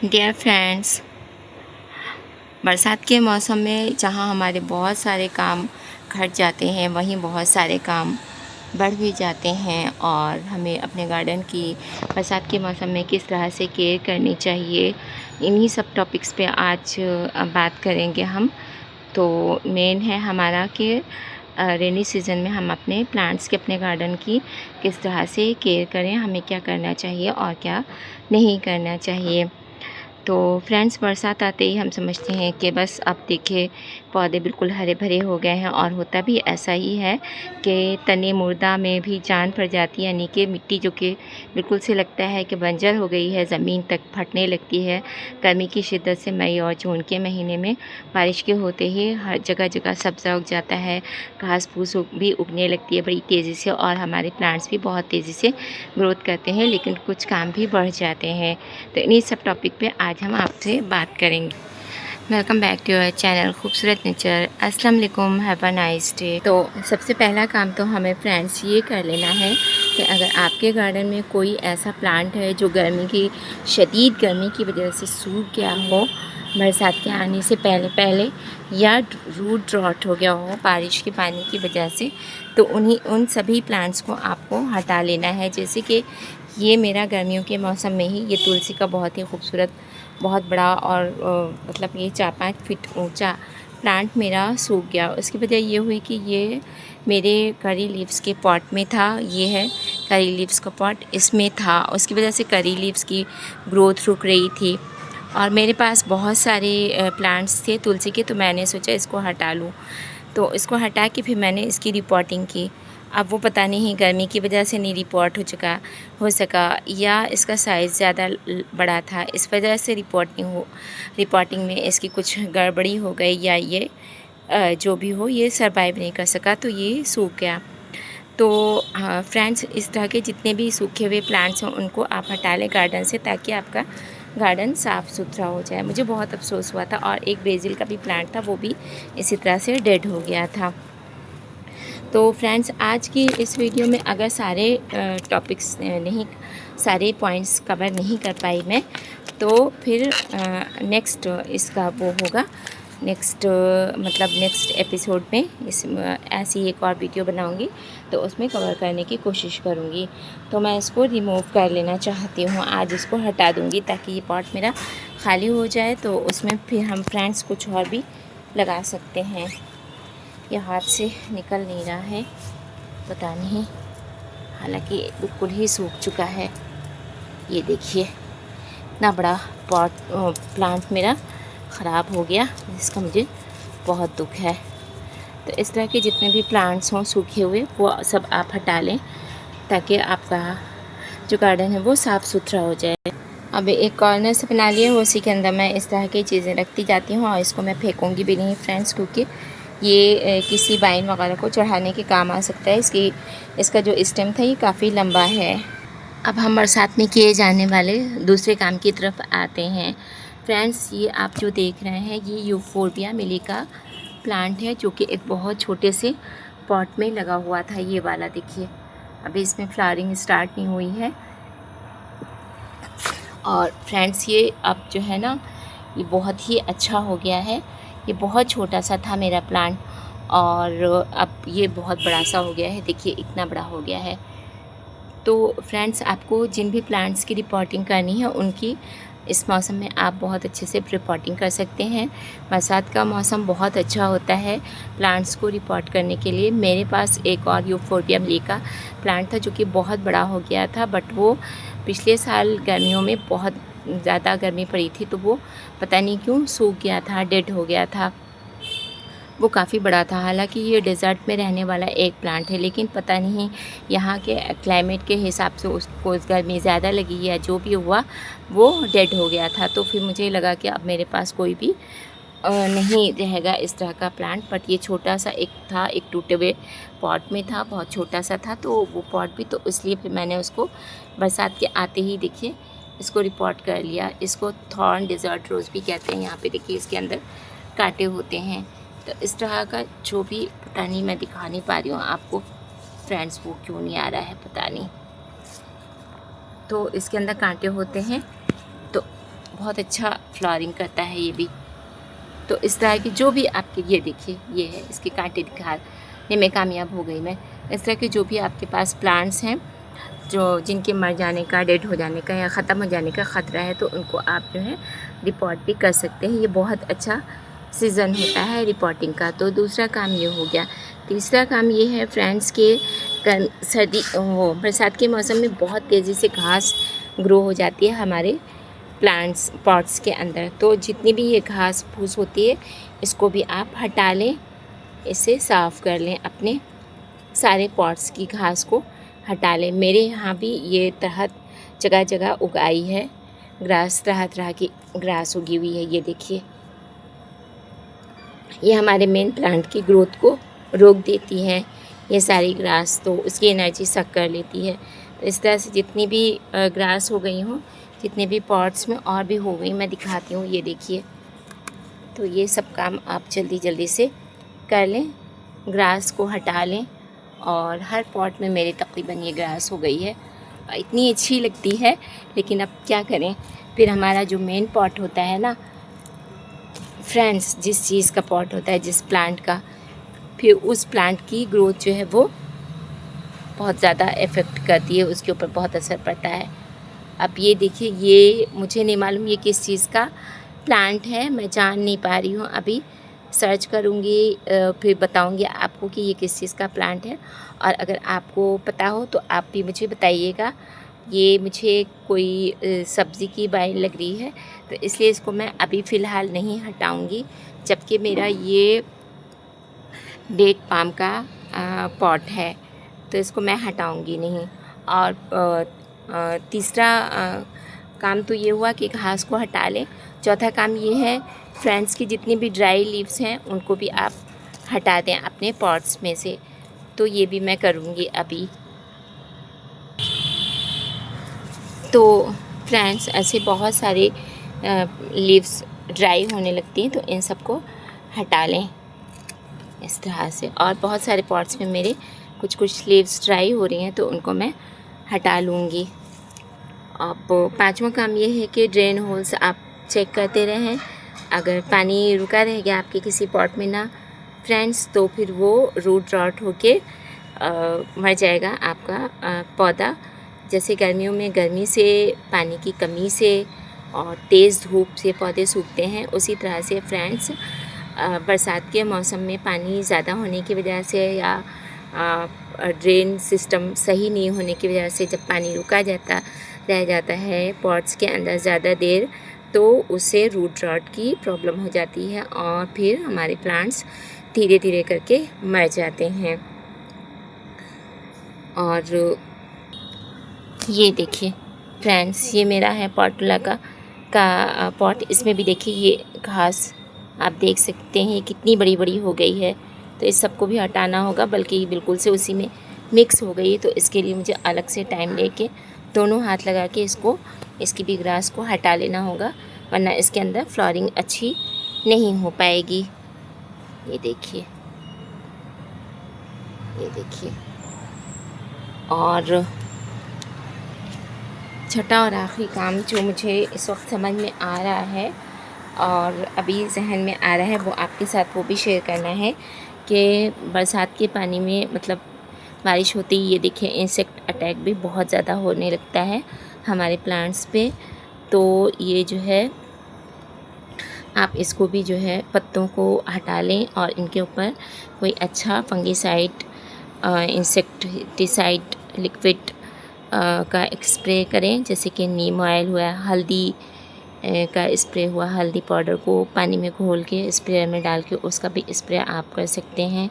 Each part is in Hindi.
डियर फ्रेंड्स, बरसात के मौसम में जहाँ हमारे बहुत सारे काम घट जाते हैं, वहीं बहुत सारे काम बढ़ भी जाते हैं और हमें अपने गार्डन की बरसात के मौसम में किस तरह से केयर करनी चाहिए, इन्हीं सब टॉपिक्स पे आज बात करेंगे हम। तो मेन है हमारा कि रेनी सीज़न में हम अपने प्लांट्स के, अपने गार्डन की किस तरह से केयर करें, हमें क्या करना चाहिए और क्या नहीं करना चाहिए। तो फ्रेंड्स, बरसात आते ही हम समझते हैं कि बस अब देखिए पौधे बिल्कुल हरे भरे हो गए हैं और होता भी ऐसा ही है कि तने मुर्दा में भी जान पड़ जाती है, यानी कि मिट्टी जो कि बिल्कुल से लगता है कि बंजर हो गई है, ज़मीन तक फटने लगती है। गर्मी की शिद्दत से मई और जून के महीने में बारिश के होते ही हर जगह जगह सब्ज़ा उग जाता है, घास फूस भी उगने लगती है बड़ी तेज़ी से और हमारे प्लांट्स भी बहुत तेज़ी से ग्रोथ करते हैं, लेकिन कुछ काम भी बढ़ जाते हैं। तो इन्हीं सब टॉपिक पे आज हम आपसे बात करेंगे। Welcome back to your channel खूबसूरत नेचर। अस्सलाम वालेकुम, हैव अ नाइस डे। तो सबसे पहला काम तो हमें फ्रेंड्स ये कर लेना है कि अगर आपके गार्डन में कोई ऐसा प्लांट है जो गर्मी की, शदीद गर्मी की वजह से सूख गया हो बरसात के आने से पहले पहले, या रूट ड्रॉट हो गया हो बारिश के पानी की वजह से, तो उन सभी प्लांट्स को आपको हटा लेना है। जैसे कि ये मेरा गर्मियों के मौसम में ही ये तुलसी का बहुत ही खूबसूरत, बहुत बड़ा और मतलब ये 4-5 फीट ऊंचा प्लांट मेरा सूख गया। उसकी वजह ये हुई कि ये मेरे करी लीव्स के पॉट में था। ये है करी लीव्स का पॉट, इसमें था। उसकी वजह से करी लीव्स की ग्रोथ रुक रही थी और मेरे पास बहुत सारे प्लांट्स थे तुलसी के, तो मैंने सोचा इसको हटा लूँ। तो इसको हटा के फिर मैंने इसकी रिपोर्टिंग की। अब वो पता नहीं गर्मी की वजह से नहीं रिपोर्ट हो सका या इसका साइज़ ज़्यादा बड़ा था, इस वजह से रिपोर्टिंग में इसकी कुछ गड़बड़ी हो गई, या ये जो भी हो ये सरवाइव नहीं कर सका, तो ये सूख गया। तो फ्रेंड्स, इस तरह के जितने भी सूखे हुए प्लांट्स हैं उनको आप हटा लें गार्डन से, ताकि आपका गार्डन साफ़ सुथरा हो जाए। मुझे बहुत अफसोस हुआ था। और एक बेसिल का भी प्लांट था, वो भी इसी तरह से डेड हो गया था। तो फ्रेंड्स, आज की इस वीडियो में अगर सारे टॉपिक्स नहीं, सारे पॉइंट्स कवर नहीं कर पाई मैं, तो फिर नेक्स्ट इसका वो होगा, नेक्स्ट एपिसोड में ऐसी एक और वीडियो बनाऊंगी, तो उसमें कवर करने की कोशिश करूंगी। तो मैं इसको रिमूव कर लेना चाहती हूँ, आज इसको हटा दूंगी ताकि ये पॉट मेरा खाली हो जाए, तो उसमें फिर हम फ्रेंड्स कुछ और भी लगा सकते हैं। ये हाथ से निकल नहीं रहा है, पता नहीं, हालांकि बिल्कुल ही सूख चुका है। ये देखिए इतना बड़ा प्लांट मेरा ख़राब हो गया, जिसका मुझे बहुत दुख है। तो इस तरह के जितने भी प्लांट्स हों सूखे हुए, वो सब आप हटा लें ताकि आपका जो गार्डन है वो साफ़ सुथरा हो जाए। अब एक कॉर्नर से बना लिया, उसी के अंदर मैं इस तरह की चीज़ें रखती जाती हूँ और इसको मैं फेंकूँगी भी नहीं फ्रेंड्स, क्योंकि ये किसी वाइन वगैरह को चढ़ाने के काम आ सकता है। इसका जो स्टेम था ये काफ़ी लंबा है। अब हम बरसात में किए जाने वाले दूसरे काम की तरफ आते हैं। फ्रेंड्स, ये आप जो देख रहे हैं ये यूफोर्बिया मिली का प्लांट है, जो कि एक बहुत छोटे से पॉट में लगा हुआ था। ये वाला देखिए, अभी इसमें फ्लावरिंग स्टार्ट नहीं हुई है। और फ्रेंड्स, ये अब जो है ना, ये बहुत ही अच्छा हो गया है। ये बहुत छोटा सा था मेरा प्लांट और अब ये बहुत बड़ा सा हो गया है। देखिए इतना बड़ा हो गया है। तो फ्रेंड्स, आपको जिन भी प्लांट्स की रिपोर्टिंग करनी है उनकी इस मौसम में आप बहुत अच्छे से रिपोर्टिंग कर सकते हैं। बरसात का मौसम बहुत अच्छा होता है प्लांट्स को रिपोर्ट करने के लिए। मेरे पास एक और यूफोर्बिया मिली का प्लांट था जो कि बहुत बड़ा हो गया था, बट वो पिछले साल गर्मियों में बहुत ज़्यादा गर्मी पड़ी थी, तो वो पता नहीं क्यों सूख गया था, डेड हो गया था। वो काफ़ी बड़ा था। हालांकि ये डेज़र्ट में रहने वाला एक प्लांट है, लेकिन पता नहीं यहाँ के क्लाइमेट के हिसाब से उसको गर्मी ज़्यादा लगी या जो भी हुआ, वो डेड हो गया था। तो फिर मुझे लगा कि अब मेरे पास कोई भी नहीं रहेगा इस तरह का प्लांट। बट ये छोटा सा एक था, एक टूटे हुए पॉट में था, बहुत छोटा सा था, तो वो पॉट भी, तो इसलिए फिर मैंने उसको बरसात के आते ही देखिए इसको रिपोर्ट कर लिया। इसको थॉर्न डेज़र्ट रोज़ भी कहते हैं। यहाँ पे देखिए इसके अंदर कांटे होते हैं। तो इस तरह का जो भी, पता नहीं मैं दिखा नहीं पा रही हूँ आपको फ्रेंड्स, वो क्यों नहीं आ रहा है पता नहीं। तो इसके अंदर कांटे होते हैं, तो बहुत अच्छा फ्लावरिंग करता है ये भी। तो इस तरह की जो भी आपके, ये देखिए ये है इसके कांटे दिखा, ये मैं कामयाब हो गई मैं। इस तरह के जो भी आपके पास प्लांट्स हैं जो जिनके मर जाने का, डेड हो जाने का या ख़त्म हो जाने का ख़तरा है, तो उनको आप जो है रिपोर्ट भी कर सकते हैं। ये बहुत अच्छा सीज़न होता है रिपोर्टिंग का। तो दूसरा काम ये हो गया। तीसरा काम ये है फ्रेंड्स के सर्दी वो बरसात के मौसम में बहुत तेज़ी से घास ग्रो हो जाती है हमारे प्लांट्स पॉट्स के अंदर। तो जितनी भी ये घास फूस होती है इसको भी आप हटा लें, इसे साफ़ कर लें, अपने सारे पॉट्स की घास को हटा लें। मेरे यहाँ भी ये तरह जगह जगह उगाई है ग्रास, तरह तरह की ग्रास उगी हुई है। ये देखिए, ये हमारे मेन प्लांट की ग्रोथ को रोक देती है ये सारी ग्रास, तो उसकी एनर्जी सक कर लेती है। तो इस तरह से जितनी भी ग्रास हो गई हों, जितने भी पॉट्स में और भी हो गई, मैं दिखाती हूँ। ये देखिए, तो ये सब काम आप जल्दी जल्दी से कर लें, ग्रास को हटा लें। और हर पॉट में मेरे तकरीबन ये ग्रास हो गई है। इतनी अच्छी लगती है, लेकिन अब क्या करें, फिर हमारा जो मेन पॉट होता है ना फ्रेंड्स, जिस चीज़ का पॉट होता है, जिस प्लांट का, फिर उस प्लांट की ग्रोथ जो है वो बहुत ज़्यादा इफ़ेक्ट करती है, उसके ऊपर बहुत असर पड़ता है। अब ये देखिए, ये मुझे नहीं मालूम ये किस चीज़ का प्लांट है, मैं जान नहीं पा रही हूँ। अभी सर्च करूँगी, फिर बताऊँगी आपको कि ये किस चीज़ का प्लांट है। और अगर आपको पता हो तो आप भी मुझे बताइएगा। ये मुझे कोई सब्ज़ी की वाइन लग रही है, तो इसलिए इसको मैं अभी फ़िलहाल नहीं हटाऊँगी, जबकि मेरा ये डेट पाम का पॉट है, तो इसको मैं हटाऊँगी नहीं। और तीसरा काम तो ये हुआ कि घास को हटा लें। चौथा काम ये है फ्रेंड्स की जितनी भी ड्राई लीव्स हैं उनको भी आप हटा दें अपने पॉट्स में से, तो ये भी मैं करूँगी अभी। तो फ्रेंड्स, ऐसे बहुत सारे लीव्स ड्राई होने लगती हैं, तो इन सबको हटा लें इस तरह से। और बहुत सारे पॉट्स में मेरे कुछ कुछ लीव्स ड्राई हो रही हैं, तो उनको मैं हटा लूँगी। अब पांचवा काम ये है कि ड्रेन होल्स आप चेक करते रहें। अगर पानी रुका रह गया आपके किसी पॉट में ना फ्रेंड्स, तो फिर वो रूट रॉट होके मर जाएगा आपका पौधा। जैसे गर्मियों में गर्मी से, पानी की कमी से और तेज़ धूप से पौधे सूखते हैं, उसी तरह से फ्रेंड्स बरसात के मौसम में पानी ज़्यादा होने की वजह से या ड्रेन सिस्टम सही नहीं होने की वजह से जब पानी रुका रह जाता है पॉट्स के अंदर ज़्यादा देर, तो उससे रूट रॉट की प्रॉब्लम हो जाती है और फिर हमारे प्लांट्स धीरे धीरे करके मर जाते हैं। और ये देखिए फ्रेंड्स, ये मेरा है पॉटुला का पॉट। इसमें भी देखिए ये घास आप देख सकते हैं कितनी बड़ी बड़ी हो गई है, तो इस सबको भी हटाना होगा, बल्कि ये बिल्कुल से उसी में मिक्स हो गई है। तो इसके लिए मुझे अलग से टाइम लेके दोनों हाथ लगा के इसकी भी ग्रास को हटा लेना होगा, वरना इसके अंदर फ्लावरिंग अच्छी नहीं हो पाएगी। ये देखिए, ये देखिए। और छठा और आखिरी काम जो मुझे इस वक्त समझ में आ रहा है और अभी जहन में आ रहा है, वो आपके साथ वो भी शेयर करना है कि बरसात के पानी में, मतलब बारिश होती ही, ये देखिए इंसेक्ट अटैक भी बहुत ज़्यादा होने लगता है हमारे प्लांट्स पे। तो ये जो है आप इसको भी जो है पत्तों को हटा लें और इनके ऊपर कोई अच्छा फंगीसाइड, इंसेक्टिसाइड लिक्विड का स्प्रे करें, जैसे कि नीम ऑयल हुआ, हल्दी का स्प्रे हुआ। हल्दी पाउडर को पानी में घोल के स्प्रेयर में डाल के उसका भी स्प्रे आप कर सकते हैं।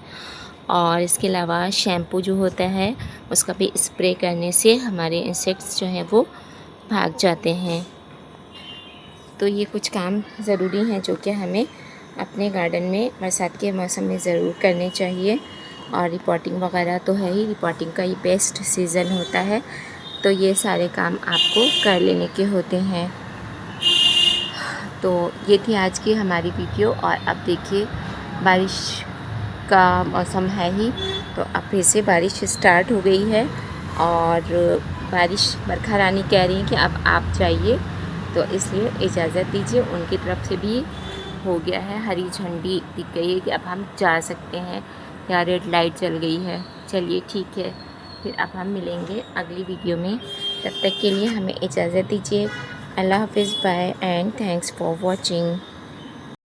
और इसके अलावा शैम्पू जो होता है उसका भी स्प्रे करने से हमारे इंसेक्ट्स जो हैं वो भाग जाते हैं। तो ये कुछ काम ज़रूरी हैं जो कि हमें अपने गार्डन में बरसात के मौसम में ज़रूर करने चाहिए। और रिपोर्टिंग वगैरह तो है ही, रिपोर्टिंग का ये बेस्ट सीज़न होता है, तो ये सारे काम आपको कर लेने के होते हैं। तो ये थी आज की हमारी वीडियो। और अब देखिए बारिश का मौसम है ही, तो अब फिर से बारिश स्टार्ट हो गई है और बारिश बरखा रानी कह रही हैं कि अब आप जाइए तो इसलिए इजाज़त दीजिए। उनकी तरफ से भी हो गया है, हरी झंडी दिख गई है कि अब हम जा सकते हैं। या रेड लाइट चल गई है। चलिए ठीक है, फिर अब हम मिलेंगे अगली वीडियो में। तब तक के लिए हमें इजाज़त दीजिए। अल्लाह हाफ़िज़, bye and thanks for watching.